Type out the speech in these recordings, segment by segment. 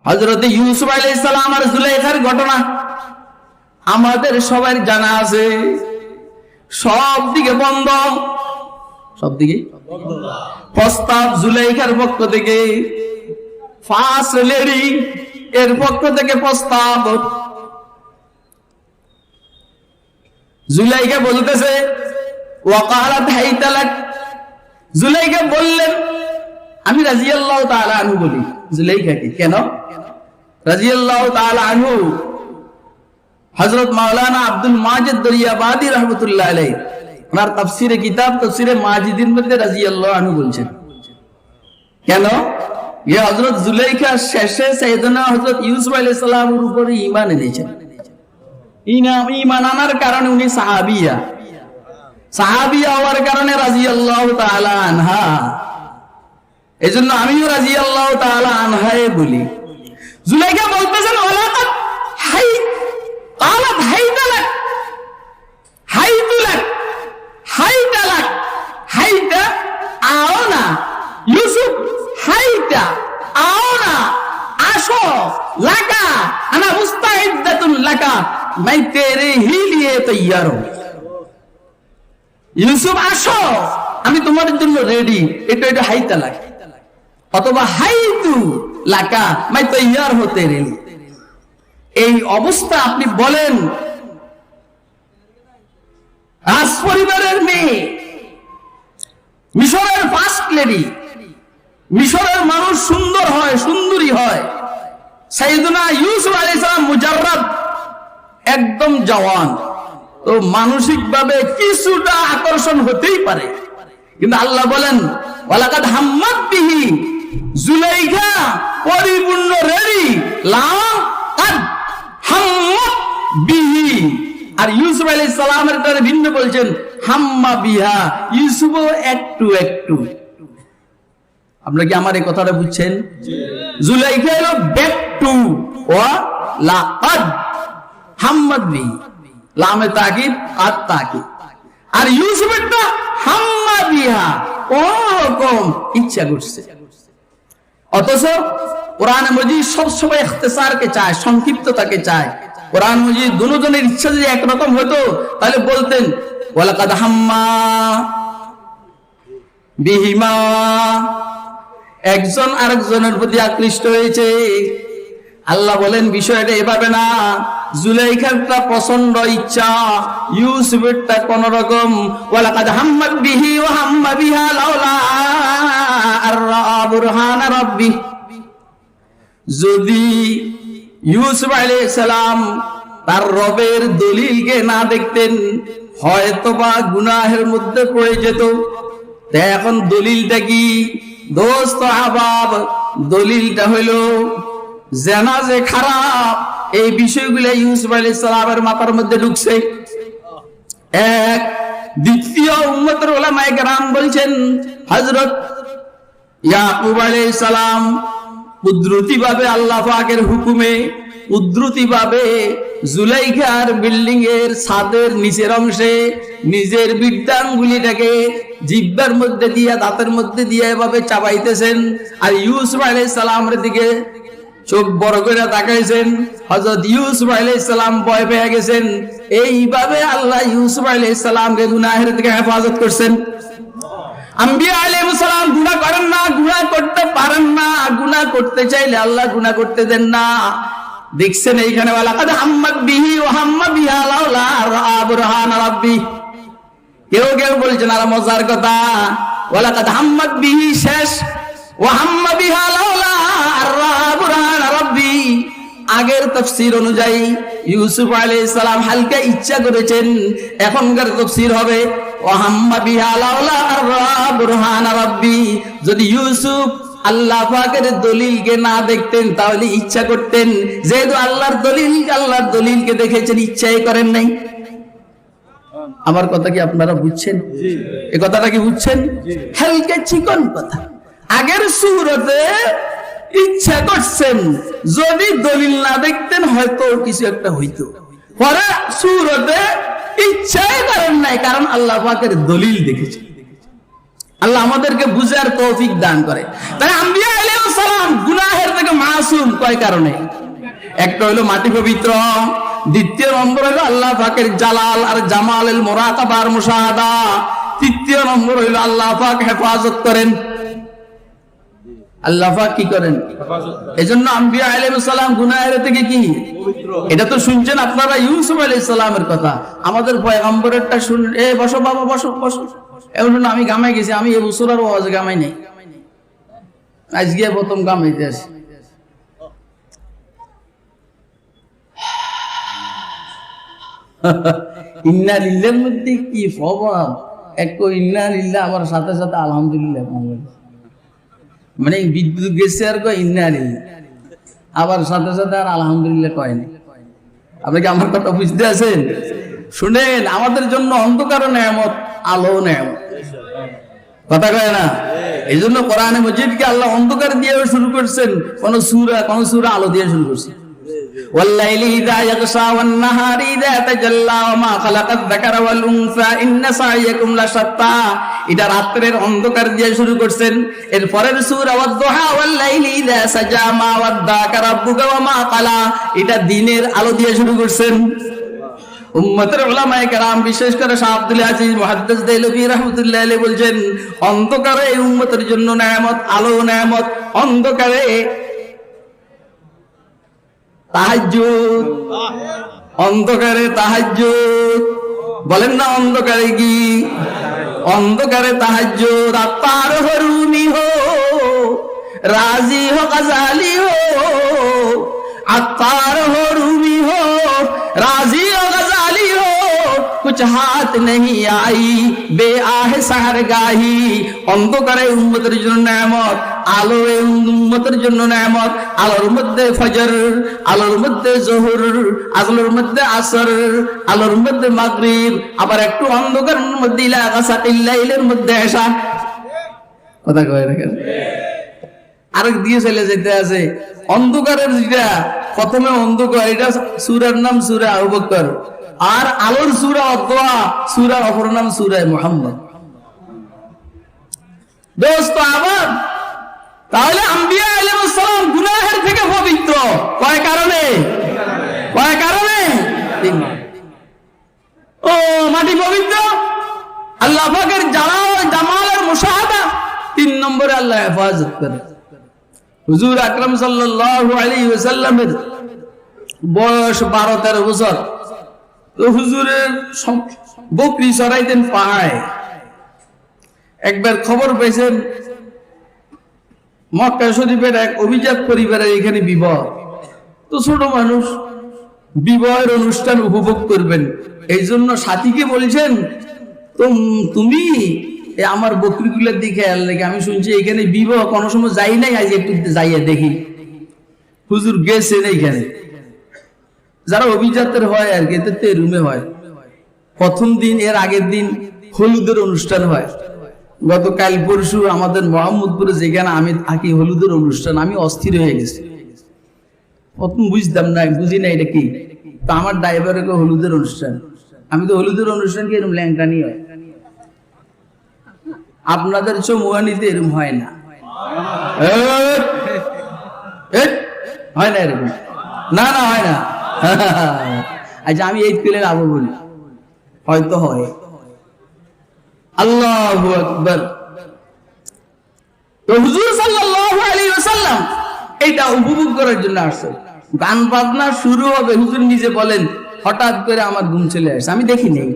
হযরত ইউসুফ আলাইহিস সালাম আর জুলাইখার ঘটনা আমাদের সবার জানা আছে। সব দিকে বন্ধ, সব দিকে প্রস্তাব জুলাইখার পক্ষ থেকে, ফার্স্ট লেডি এর পক্ষ থেকে প্রস্তাব। জুলাইখা বলতেছে ওয়াকালাত হাইতালাক, জুলাইখা বললেন আমি রাদিয়াল্লাহু তাআলা আনহু বলি। জুলাইখাকে কেন রাদিয়াল্লাহু তাআলা আনহু? হযরত মাওলানা আব্দুল মাজিদ দরিয়াবাদী রাহমাতুল্লাহ আলাইহি ওনার তাফসীরে কিতাব তাফসীরে মাজিদির মধ্যে রাদিয়াল্লাহু আনহু বলছেন। কেন? ये हजरत जुलेखा শেষে সাইয়েদনা হযরত ইউসুফ আলাইহিস সালামের উপরে ঈমান এনেছেন। ঈমান আনার কারণে উনি সাহাবিয়া হওয়ার কারণে রাদিয়াল্লাহু তাআলা আনহা। এজন্য আমিও রাদিয়াল্লাহু তাআলা আনহায়ে বলি। জুলাইখা বলতেছেন ওয়ালাকাত হাই قالت হাইতালাক হাইতুলাক হাইতালাক হাইতা আওনা ইউসুফ হাইতা আওনা আসো লাকা আনা মুস্তাইদাতুন লাকা मैं तेरे ही लिए तैयार हूं। ইউসুফ আসো আমি তোমার জন্য রেডি। এটা হাইতালাক অথবা হাইতু লাকা मैं तैयार हूं तेरे लिए। এই অবস্থা আপনি বলেন রাজ পরিবারের মেয়ে, মিশরের ফার্স্ট লেডি, মিশরের মানুষ সুন্দর হয়, সুন্দরী হয়। সাইয়েদনা ইউসুফ আলাইহিস সালাম মুজাররাদ একদম জওয়ান, তো মানসিক ভাবে কিছুটা আকর্ষণ হতেই পারে। কিন্তু আল্লাহ বলেন ওয়ালাকাদ হাম্মাত বিহি, জুলাইখা পরিপূর্ণ রেডি, লাকাদ হাম্মাত বিহি। আর ইউসুফ আলাইহিস সালামের তারে ভিন্ন বলছেন হাম্মা বিহা, ইউসুফও একটু একটু। আপনারা কি আমার এই কথাটা বুঝছেন? জুলাইখা হলো ব্যাক টু ওয়া লাকাদ হাম্মাত বিহি, লামে তাকিদ আর তাকিদ। আর ইউসুফেরটা হাম্মা বিহা, ও কম ইচ্ছা করছে। অথচ কোরআন মজিদ সবসময় ইখতিসারকে চায়, সংক্ষিপ্ততাকে চায়। কোরআন মজিদ দুজনের ইচ্ছা যদি একরকম হতো তাহলে বলতেন ওয়ালাকাদ হাম্মা বিহিমা, একজন আরেকজনের প্রতি আকৃষ্ট হয়েছে। আল্লাহ বলেন বিষয়টা এভাবে না, জুলাইখারটা প্রচন্ড ইচ্ছা, ইউসুফেরটা কোন রকম। ওয়ালাকাদ হাম্মাত বিহি ওয়া হাম্মা বিহা লাউলা আররা বুরহান রাব্বি। যদি ইউসুফ আলাইহিস সালাম তার রবের দলিলকে না দেখতেন হয়তোবা গুনাহের মধ্যে পড়ে যেত। এখন দলিলটা কি দোস্ত আহবাব? দলিলটা হইল জেনা যে খারাপ, এই বিষয়গুলো ইউসুফ আলাইহিস সালামের মাথার মধ্যে ঢুকছে। এক দ্বিতীয় উম্মতের উলামায়ে কেরাম বলছেন হযরত ইয়াকুব আলাইহিস সালাম কুদরতি ভাবে আল্লাহ পাকের হুকুমে কুদরতি ভাবে জুলাইখার বিল্ডিং এর ছাদের নিচের অংশে নিজের বৃদ্ধাঙ্গুলিটাকে জিহ্বার মধ্যে দিয়া দাঁতের মধ্যে দিয়ে এভাবে চাবাইতেছেন। আর ইউসুফ আলাইহিস সালামের দিকে চোখ বড় করে তাকাইছেন। হযরত ইউসুফ আলাইহিস সালাম ভয় পেয়ে গেছেন। এইভাবে আল্লাহ ইউসুফ আলাইহিস সালামকে গুনাহের থেকে হেফাজত করছেন। আম্বিয়া আলাইহিস সালাম গুনাহ করেন না, গুনাহ করতে পারেন না, গুনাহ করতে চাইলে আল্লাহ গুনাহ করতে দেন না। দেখছেন এইখানে ওয়ালাকাদ হাম্মাত বিহি ওয়া হাম্মা বিহা লাউলা রাআ বুরহান রাব্বি। কেউ কেউ বলছেন আর মজার কথা, ওয়ালাকাদ হাম্মাত বিহি শেষ, ওয়া হাম্মা বিহা লাউলা রাআ বুরহান রাব্বি। আগের তাফসীর অনুযায়ী ইউসুফ আলাইহিস সালাম হালকা ইচ্ছা করেছেন, এখনকার তাফসীর হবে ওয়া হাম্মা বিহা লাউলা রাআ বুরহান রাব্বি। যদি ইউসুফ আল্লাহ পাকের দলিলকে না দেখতেন তাহলে ইচ্ছা করতেন। যেহেতু আল্লাহর দলিলকে দেখেছেন, ইচ্ছাই করেন নাই। আমার কথা কি আপনারা বুঝছেন? এই কথাটা কি বুঝছেন? হালকা চিকন কথা। আগের সূরাতে ইচ্ছা করছেন, যদি দলিল না দেখতেন হয়তো কিছু একটা হইতো। পরে সূরাতে ইচ্ছাই করেন নাই, কারণ আল্লাহ পাকের দলিল দেখেছেন। আল্লাহ আমাদেরকে বুঝার তৌফিক দান করে। তাই আম্বিয়া আলাইহিস সালাম গুনাহের থেকে মাসুম কয় কারণে? একটা হলো মাটি পবিত্র, দ্বিতীয় নম্বর হলো আল্লাহ পাকের জালাল আর জামালের মুরাকাবা আর মুশাহাদা, তৃতীয় নম্বর হলো আল্লাহ পাক হেফাজত করেন। আল্লাহ পাক কি করেন? এজন্য আম্বিয়া আলাইহিস সালাম গুনাহের থেকে কি এটা তো শুনছেন আপনারা ইউসুফ আলাইহিস সালামের কথা, আমাদের পয়গম্বরেরটা শুনুন। এ বসো বাবা, বসো বসো। এখন আমি গামাই গেছি, আমি এই বছর আর ওয়াজ গামাই নাই, আজকে প্রথম গামাইতে আসি। ইন্না লিল্লাহর মধ্যে কি প্রভাব, এক ইন্না লিল্লাহ আবার সাথে সাথে আলহামদুলিল্লাহ, মানে বিদ্যুৎ গেছে আর কয় ইন্না লিল্লাহ, আবার সাথে সাথে আর আলহামদুলিল্লাহ কয় না। আপনি কি আমার কথা বুঝতে আছেন? শুনেন, আমাদের জন্য অন্ধকার নেয়ামত, আলো নেয়ামত, কথা কয় না? এই জন্য কোরআনে মজিদকে আল্লাহ অন্ধকার দিয়ে শুরু করছেন, কোন সূরা আলো দিয়ে শুরু করছেন। ওয়াল্লাইলি ইযা ইয়াগশা ওয়ান নাহারি ইযা তাজাল্লা ওয়া মা খালাকায যাকারা ওয়াল উনসা ইন্না সাইয়াকুম লাশাত্তা, এটা রাতের অন্ধকার দিয়ে শুরু করছেন। এর পরের সূরা ওয়াদ-দুহা ওয়াল্লাইলি ইযা সাজা মা ওয়াদ্দাকা রাব্বুকা ওয়া মা ক্বালা, এটা দিনের আলো দিয়ে শুরু করছেন। উম্মতের উলামায়ে কেরাম বিশেষ করে শাহ আব্দুল আজিজ মুহাদ্দিস দেহলভী রাহমাতুল্লাহি আলাইহি বলছেন, অন্ধকারে এই উম্মতের জন্য নেয়ামত, আলো নেয়ামত। অন্ধকারে তাহাজ্জুদ, অন্ধকারে তাহাজ্জুদ, বলেন না অন্ধকারে কি? অন্ধকারে তাহাজ্জুদ। আত্মার হরুমি হো রাজি হো গজালি হো, আত্মার হরুমি হো রাজি হো গজালি হো, कुछ हाथ नहीं आई बे आह सहर गाही। অন্ধকারে উম্মতের জন্য নেয়ামত, আলো উম্মতের জন্য নেয়ামত। আলোর মধ্যে ফজর, আলোর মধ্যে জোহর, আলোর মধ্যে আসর, আলোর মধ্যে মাগরিব, আবার একটু অন্ধকারের মধ্যে ইলা গাসাকিল লাইলের মধ্যে এশা। কথা কয় না কেন? আরেক দিয়ে চলে যেতে আছে অন্ধকারের, যেটা প্রথমে অন্ধকার, এটা সূরার নাম সূরা আবু বকর, আর আলোর সূরা আদ-দুহা, সূরার অপর নাম সূরা মুহাম্মদ। দোস্ত আমার, তাহলে আম্বিয়া আলাইহিস সালাম গুনাহের থেকে পবিত্র কয় কারণে? কয় কারণে? ও মাটি পবিত্র, আল্লাহ পাকের জালাল জামালের মুশাহাদা, তিন নম্বরে আল্লাহ হেফাজত করে। হুজুর আকরাম সাল্লাল্লাহু আলাইহি ওয়াসাল্লামের বয়স 12-13 বছর। তো হুজুরের বকরি চড়াইতেন পাহাড়ে। একবার খবর পেয়েছেন মক্কা শরীফের এক অভিজাত পরিবারের এখানে বিবাহ। তো ছোট মানুষ, বিবাহের অনুষ্ঠান উপভোগ করবেন, এই জন্য সাথীকে বলছেন, তো তুমি আমার বকরিগুলোর দিকে খেয়াল রেখে, আমি শুনছি এখানে বিবাহ, কোনো সময় যাই নাই, আজ একটু যাইয়া দেখি। হুজুর গেছেন এইখানে, যারা অভিজাতের হয় আর কি, এতে রুমে হয়। প্রথম দিন, এর আগের দিন হলুদের অনুষ্ঠান হয়। গতকাল পরশু আমাদের মোহাম্মদপুরে যেখানে আমি থাকি হলুদের অনুষ্ঠান, আমি অস্থির হয়ে গেছি। প্রথম বুঝতাম না, বুঝি না এটা কি। তো আমার ড্রাইভারের হলুদের অনুষ্ঠান, আমি তো হলুদের অনুষ্ঠান কি এরকম ল্যাংটা নিয়ে হয়? আপনাদের চৌমুহানিতে এরকম হয় না, হয় না এরকম, না না হয় না। আচ্ছা, আমি এই পেলে আবু বলি, হয়তো হয়। আল্লাহু আকবার। তো হুজুর সাল্লাল্লাহু আলাইহি ওয়াসাল্লাম এটা উপভোগ করার জন্য আসছে। গান বাজনা শুরু হবে, হুজুর নিজে বলেন, হঠাৎ করে আমার ঘুম চলে আসে, আমি দেখি নেই।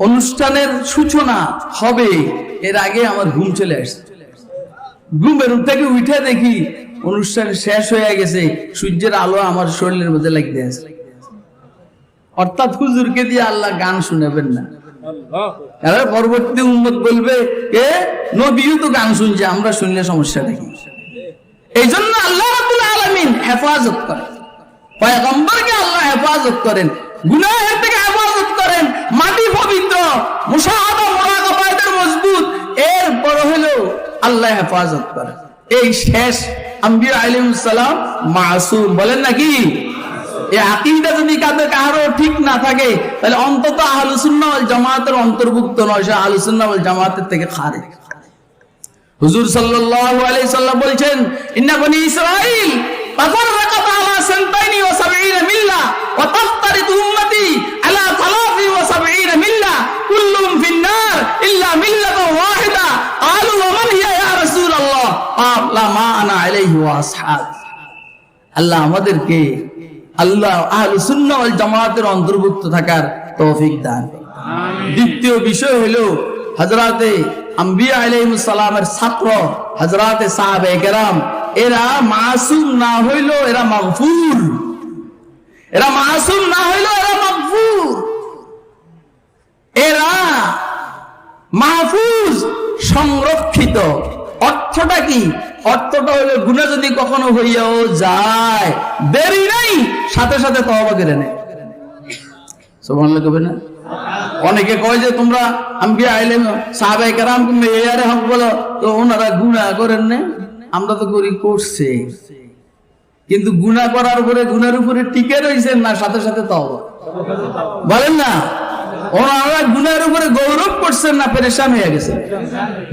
অনুষ্ঠানের সূচনা হবে, এর আগে আমার ঘুম চলে আসছে। ঘুমের থেকে উঠে দেখি অনুষ্ঠান শেষ হয়ে গেছে, সূর্যের আলো আমার শরীরের মধ্যে লাগতে আছে। অর্থাৎ হুজুরকে দিয়ে আল্লাহ গান শুনাবেন না। পরবর্তী উম্মত বলবে, কে নবীও তো গান শুনছে, আমরা শুনলে সমস্যা দেখি। এই জন্য আল্লাহ রাব্বুল আলামিন হেফাজত করেন, পয়গম্বরকে আল্লাহ হেফাজত করেন, গুনাহের থেকে হেফাজত করেন, মাটি পবিত্র, মুশাহাদা মুরাকাবা এদের মজবুত, এরপর হলো আল্লাহ হেফাজত করেন। এই শেষ আম্বিয়া আলাইহিস সালাম মাসুম, বলেন নাকি? এই আকীদা যদি কারো ঠিক না থাকে, তাহলে অন্তত আহলুস সুন্নাহ ওয়াল জামাতের অন্তর্ভুক্ত নয়, সে আহলুস সুন্নাহ ওয়াল জামাতের থেকে খারিজ। হুজুর সাল্লাল্লাহু আলাইহি সাল্লাম বলেছেন, ইন্না বনি ইসরাঈল তাফাররাকাত আলা সানতাইনি ওয়া সাবঈনা মিল্লা ওয়া তাফতারিদু উম্মতি আলা সালাসি ওয়া সাবঈনা মিল্লা কুল্লুহুম ফিন-নার ইল্লা মিল্লাতান ওয়াহিদা ক্বালু ওয়া মান হিয়া ইয়া রাসূলুল্লাহ ক্বালা মা আনা আলাইহি ওয়া আসহাবি। আল্লাহ আমাদেরকে আল্লাহ আহলুস সুন্নাহ ওয়াল জামাতের অন্তর্ভুক্ত থাকার তৌফিক দান করুন। আমিন। দ্বিতীয় বিষয় হলো হযরতে আম্বিয়া আলাইহিস সালামের ছাত্র হযরতে সাহাবায়ে কেরাম, এরা মাসুম না হইলো এরা মাগফুর, এরা মাসুম না হইলো এরা মাগফুর, এরা মাহফুজ, সংরক্ষিত। অর্থটা কি? অর্থটা হলো গুনাহ যদি কখনো হইয়াও যায়, দেরি নাই, সাথে সাথে তওবা করে নেয়। সুবহানাল্লাহ কবে না? অনেকে কয় যে তোমরা আম্বিয়া আলাইহিম সাহাবায়ে কেরাম মেয়ারে হক বলো, তো ওনারা গুনাহ করেন না? আমরা তো করি, করছে, কিন্তু গুনাহ করার পরে গুনার উপরে টিকে রইছেন না, সাথে সাথে তওবা বলেন না? ওনারা গুনার উপরে গৌরব করছেন না, পেরেশান হয়ে গেছে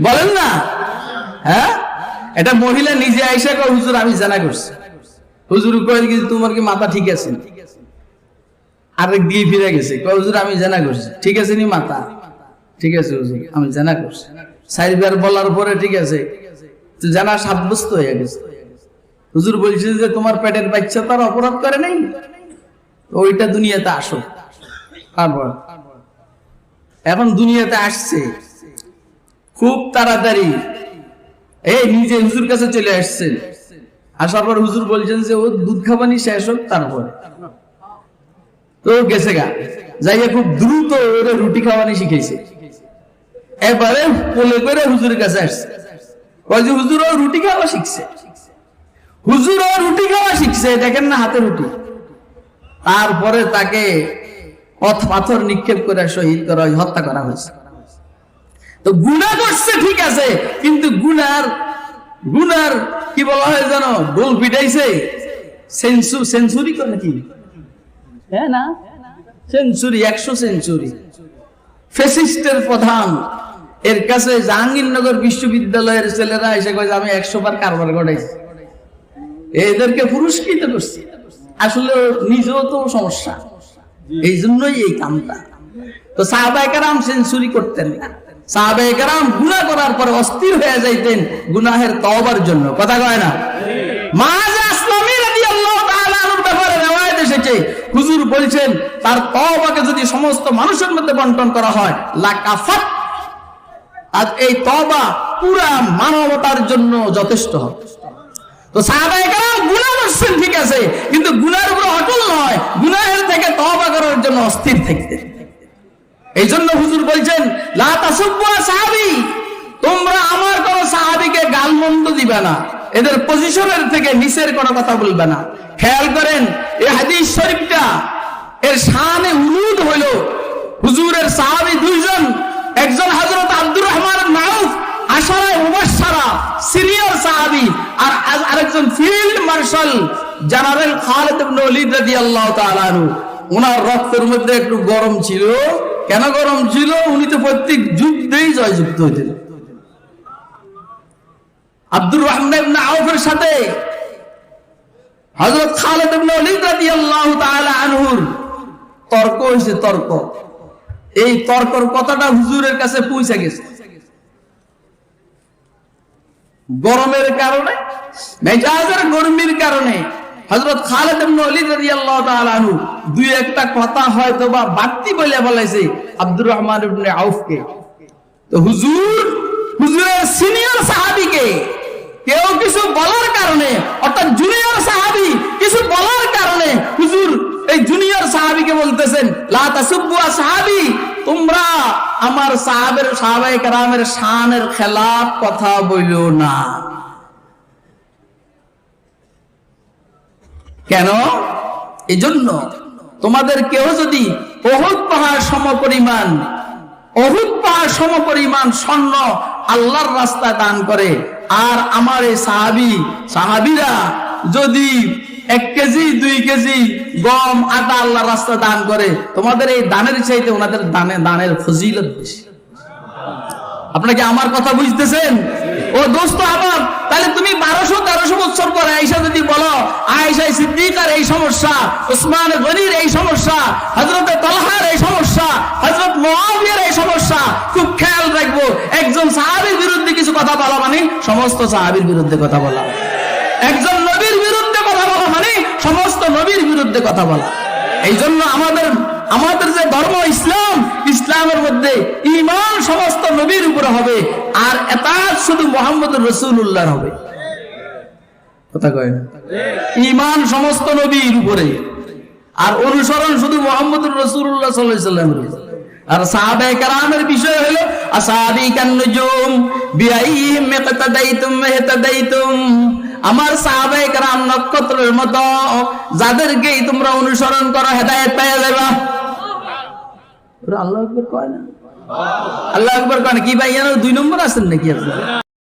বলেন না? হ্যাঁ, এটা মহিলা নিজে আইসা কয় হুজুর আমি জানা করছি। হুজুর কয় কি তোমার কি মাথা ঠিক আছে? আরেক দিয়ে ফিরে গেছে, কয় হুজুর আমি জানা করছি। ঠিক আছে নি মাথা? ঠিক আছে হুজুর আমি জানা করছি। চারবার বলার পরে ঠিক আছে, তো জানা সাব্যস্ত হয়ে গেছে। হুজুর বলছে যে তোমার পেটের বাচ্চা তার অপরাধ করে নাই, ওইটা দুনিয়াতে আসো। তারপর এখন দুনিয়াতে আসছে খুব তাড়াতাড়ি, এই নিজে হুজুর কাছে চলে আসছেন। আসার পর হুজুর বলছেন যে ও দুধ খাবানি শেষ হোক, তারপরে তো গেছে গা যাইয়া খুব দ্রুত ওরা রুটি খাওয়ানি শিখেছে। এবারে কোলে করে হুজুরের কাছে আসছে, হুজুর ও রুটি খাওয়া শিখছে, হুজুর ও রুটি খাওয়া শিখছে, দেখেন না হাতে রুটি। তারপরে তাকে পাথর নিক্ষেপ করে শহীদ করা, হত্যা করা হয়েছে। তো গুনাহ করছে ঠিক আছে, কিন্তু গুনার কি বলা হয় জানো? গোল পিটাইছে, সেঞ্চুরি করে নাকি? হ্যাঁ না, সেঞ্চুরি, 100 সেঞ্চুরি। ফ্যাসিস্টের প্রধান এর কাছে জাহাঙ্গীরনগর বিশ্ববিদ্যালয়ের ছেলেরা এসে কয় আমি 100 বার কারবার ঘটাইছি, এদেরকে পুরস্কৃত করছি। আসলে নিজেও তো সমস্যা, এই জন্যই এই কামটা। তো সাহাবায়ে কেরাম সেঞ্চুরি করতেন না, সাহাবায়ে কেরাম গুনাহ করার পরে অস্থির হয়ে যাইতেন গুনাহের তওবার জন্য। কথা কয় না? মাআজ আসলামী রাদিয়াল্লাহু তাআলা আনহুর ব্যাপারে riwayat এসেছে, হুজুর বলছেন তার তওবাকে যদি সমস্ত মানুষের মধ্যে বণ্টন করা হয় লাকাফাত, আজ এই তওবা পুরা মানবতার জন্য যথেষ্ট হবে। তো সাহাবায়ে কেরাম গুনাহ করছেন ঠিক আছে, কিন্তু গুনাহের উপর অটল নয়, গুনাহের থেকে তওবা করার জন্য অস্থির থাকতেন। এই জন্য হুজুর বলছেন লা তাসুব্বু সাহাবী, তোমরা আমার কোন সাহাবীকে গালমন্দ দিবে না, এদের পজিশনের থেকে নিচের কোনো কথা বলবে না। খেয়াল করেন এই হাদিস শরীফটা, এর শানে উলুদ হইল হুজুরের সাহাবী দুইজন, একজন হযরত আব্দুর রহমান ইবনে আউফ আশারায়ে মুবাশশারা সিনিয়র সাহাবী, আর আরেকজন ফিল্ড মার্শাল জেনারেল খালিদ ইবনে ওলীদ রাদিয়াল্লাহু তাআলা আনহু। ওনার রক্তের মধ্যে একটু গরম ছিল। কেন গরম ছিল? উনি তো প্রত্যেক যুদ্ধেই জয়যুক্ত হইতেন। আব্দুর রহমান ইবনে আউফের সাথে হযরত খালিদ ইবনে ওলীদ রাদিয়াল্লাহু তাআলা আনহুর তর্ক হইছে, তর্ক। এই তর্কর কথাটা হুজুরের কাছে পৌঁছে গেছে। গরমের কারণে, মেজাজের গরমির কারণে হযরত খালিদ ইবনে ওলীদ রাদিয়াল্লাহু তাআলা আনহু দুই একটা কথা হয়তো বা বাড়তি বলে বলেছে আব্দুর রহমান ইবনে আউফকে। তো হুজুরের সিনিয়র সাহাবীকে কেউ কিছু বলার কারণে, অর্থাৎ জুনিয়র সাহাবী কিছু বলার কারণে হুজুর এই জুনিয়র সাহাবীকে বলতেছেন লা তাসুব্বু সাহাবী, তোমরা আমার সাহাবায়ে কেরামের শানের খেলাফ কথা বইলো না। কেন? এজন্য তোমাদের কেউ যদি উহুদ পাহাড় সমপরিমাণ স্বর্ণ আল্লাহর রাস্তায় দান করে, আর আমার এই সাহাবীরা যদি 1 কেজি 2 কেজি গম আটা আল্লাহর রাস্তায় দান করে, তোমাদের এই দানের চাইতে ওনাদের দানের ফজিলত বেশি। আপনাকে আমার কথা বুঝতেছেন? ও দোস্ত আমার, তাহলে তুমি 1200-1300 বছর পরে আয়েশা যদি বলো আয়েশা সিদ্দিকার এই সমস্যা, উসমান গনির এই সমস্যা, হযরত তালহার এই সমস্যা, হযরত মুআবিয়ার এই সমস্যা, খুব খেয়াল রাখবো, একজন সাহাবীর বিরুদ্ধে কিছু কথা বলা মানে সমস্ত সাহাবীর বিরুদ্ধে কথা বলা, একজন নবীর বিরুদ্ধে কথা বলা মানে সমস্ত নবীর বিরুদ্ধে কথা বলা। এই জন্য আমাদের যে ধর্ম ইসলাম, ইসলামের মধ্যে ঈমান সমস্ত নবীর উপরে হবে, আর ইতাআত শুধু মুহাম্মদুর রাসূলুল্লাহর হবে। কথা কয় না? ঈমান সমস্ত নবীর উপরে, আর অনুসরণ শুধু মুহাম্মদুর রাসূলুল্লাহ সাল্লাল্লাহু আলাইহি ওয়াসাল্লামের উপরে। আর সাহাবায়ে কেরামের বিষয় হলো আসহাবী কান নুজুম বিআইহিম ইক্তাদাইতুম ইহতাদাইতুম, আমার সাহাবায়ে কেরাম নক্ষত্রের মতো, যাদেরকেই তোমরা অনুসরণ করো হেদায়েত পেয়ে যাবে। আল্লাহু আকবার কয় না? আল্লাহু আকবার কয় না? কি ভাই, 2 নম্বর আছেন নাকি আপনারা?